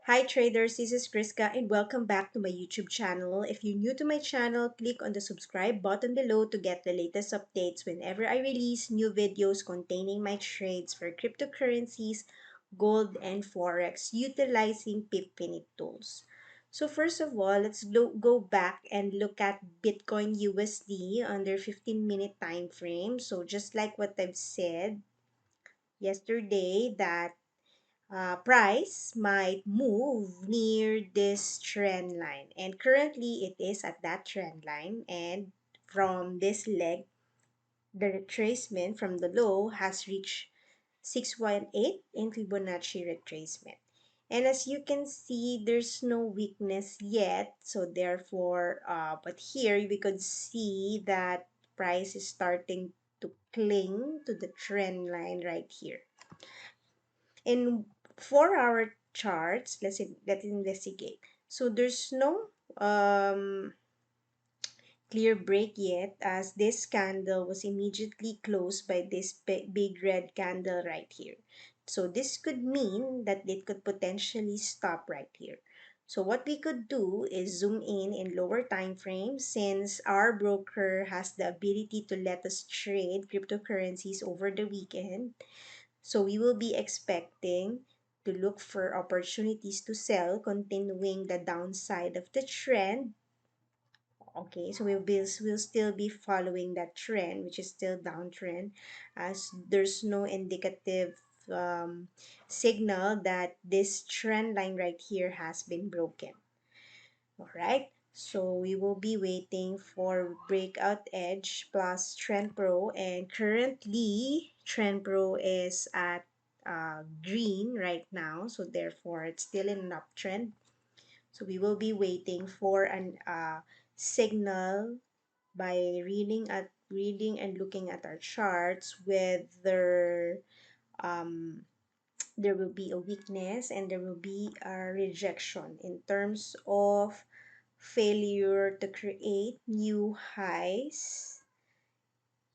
Hi traders, this is Kriska and welcome back to my YouTube channel. If you're new to my channel, click on the subscribe button below to get the latest updates whenever I release new videos containing my trades for cryptocurrencies, gold, and forex utilizing Pipfinit tools. So first of all, let's go back and look at Bitcoin USD under 15-minute time frame. So just like what I've said yesterday that price might move near this trend line, and currently it is at that trend line, and from this leg the retracement from the low has reached 618 in Fibonacci retracement. And as you can see, there's no weakness yet, so therefore but here we could see that price is starting to cling to the trend line right here. In 4 hour charts, let's investigate. So there's no clear break yet, as this candle was immediately closed by this big red candle right here. So this could mean that it could potentially stop right here. So what we could do is zoom in lower time frames, since our broker has the ability to let us trade cryptocurrencies over the weekend. So we will be expecting to look for opportunities to sell, continuing the downside of the trend. Okay, so we'll still be following that trend, which is still downtrend, as there's no indicative signal that this trend line right here has been broken. All right, so we will be waiting for breakout edge plus trend pro, and currently trend pro is at green right now, so therefore it's still in an uptrend. So we will be waiting for an signal by reading and looking at our charts, whether um, there will be a weakness and there will be a rejection in terms of failure to create new highs.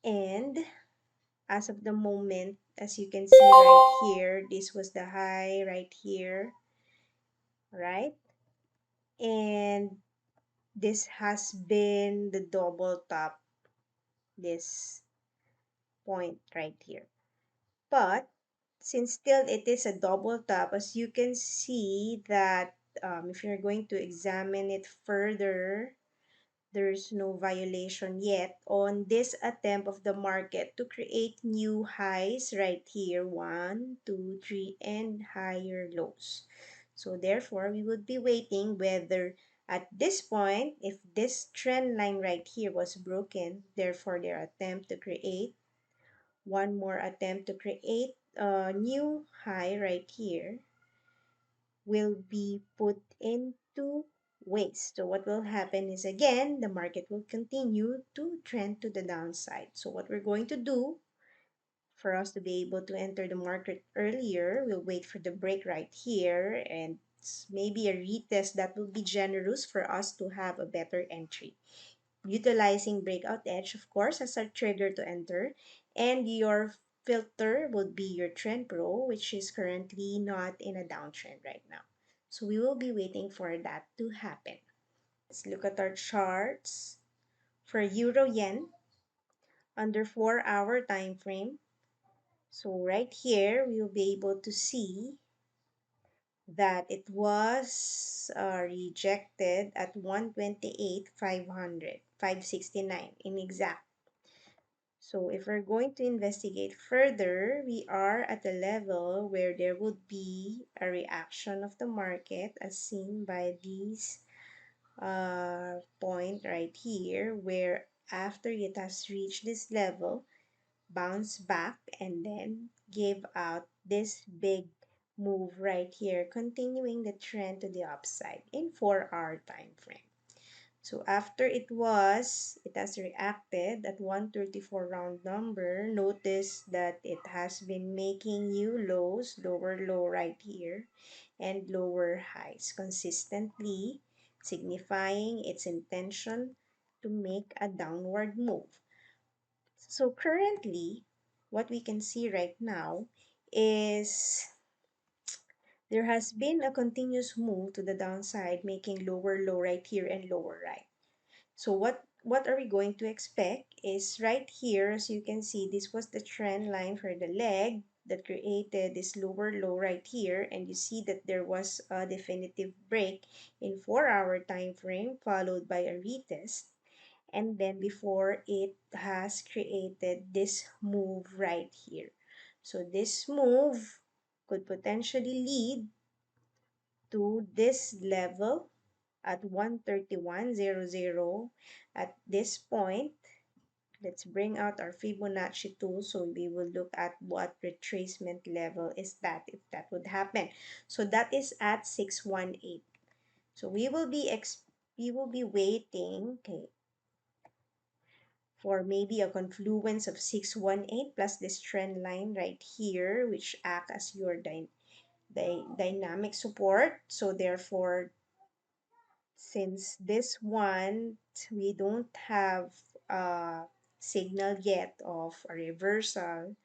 And as of the moment, as you can see right here, this was the high right here, right? And this has been the double top, this point right here. But since still it is a double top, as you can see that if you're going to examine it further, there's no violation yet on this attempt of the market to create new highs right here, 1 2 3 and higher lows. So therefore we would be waiting whether at this point, if this trend line right here was broken, therefore their attempt to create one more attempt to create a new high right here will be put into waste. So what will happen is, again, the market will continue to trend to the downside. So what we're going to do for us to be able to enter the market earlier, we'll wait for the break right here, and maybe a retest that will be generous for us to have a better entry, utilizing breakout edge, of course, as our trigger to enter. And your filter would be your trend pro, which is currently not in a downtrend right now. So we will be waiting for that to happen. Let's look at our charts for euro yen under 4 hour time frame. So right here we will be able to see that it was rejected at 128,500, 569 in exact. So if we're going to investigate further, we are at a level where there would be a reaction of the market, as seen by these point right here, where after it has reached this level, bounce back and then give out this big move right here, continuing the trend to the upside in 4 hour time frame. So after it has reacted at 134 round number. Notice that it has been making new lows, lower low right here, and lower highs consistently, signifying its intention to make a downward move. So currently, what we can see right now is there has been a continuous move to the downside, making lower low right here and lower right. So what are we going to expect is right here, as you can see, this was the trend line for the leg that created this lower low right here, and you see that there was a definitive break in 4-hour time frame followed by a retest, and then before it has created this move right here. So this move could potentially lead to this level at 131.00. At this point, let's bring out our Fibonacci tool so we will look at what retracement level is that if that would happen. So that is at 618. So we will be waiting, okay, for maybe a confluence of 618 plus this trend line right here, which act as your dynamic support. So therefore, since this one, we don't have a signal yet of a reversal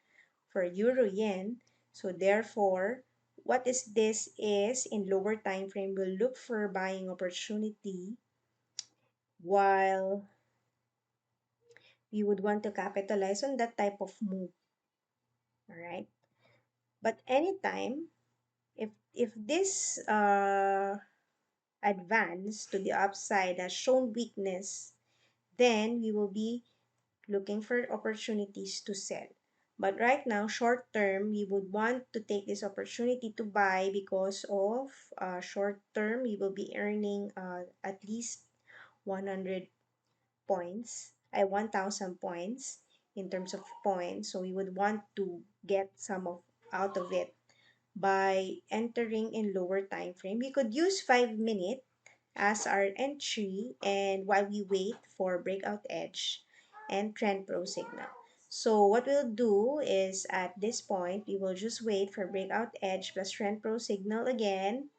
for euro yen, so therefore what is this is in lower time frame, we'll look for buying opportunity while we would want to capitalize on that type of move. All right, but anytime if this advance to the upside has shown weakness, then we will be looking for opportunities to sell. But right now, short term, we would want to take this opportunity to buy because of short term, we will be earning at least 100 points, 1,000 points in terms of points. So we would want to get some of out of it by entering in lower time frame. We could use 5 minute as our entry and while we wait for breakout edge and trend pro signal. So what we'll do is at this point, we will just wait for breakout edge plus trend pro signal again.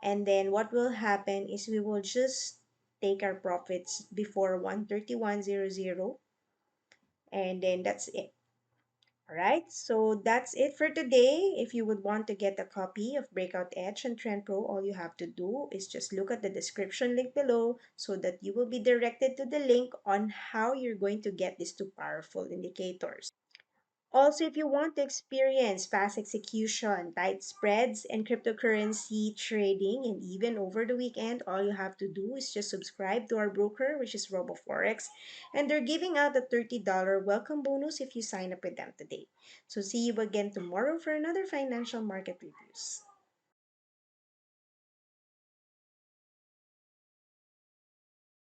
And then what will happen is we will just take our profits before 131.00, and then that's it. Alright, so that's it for today. If you would want to get a copy of Breakout Edge and Trend Pro, all you have to do is just look at the description link below so that you will be directed to the link on how you're going to get these two powerful indicators. Also, if you want to experience fast execution, tight spreads, and cryptocurrency trading, and even over the weekend, all you have to do is just subscribe to our broker, which is RoboForex, and they're giving out a $30 welcome bonus if you sign up with them today. So see you again tomorrow for another financial market reviews.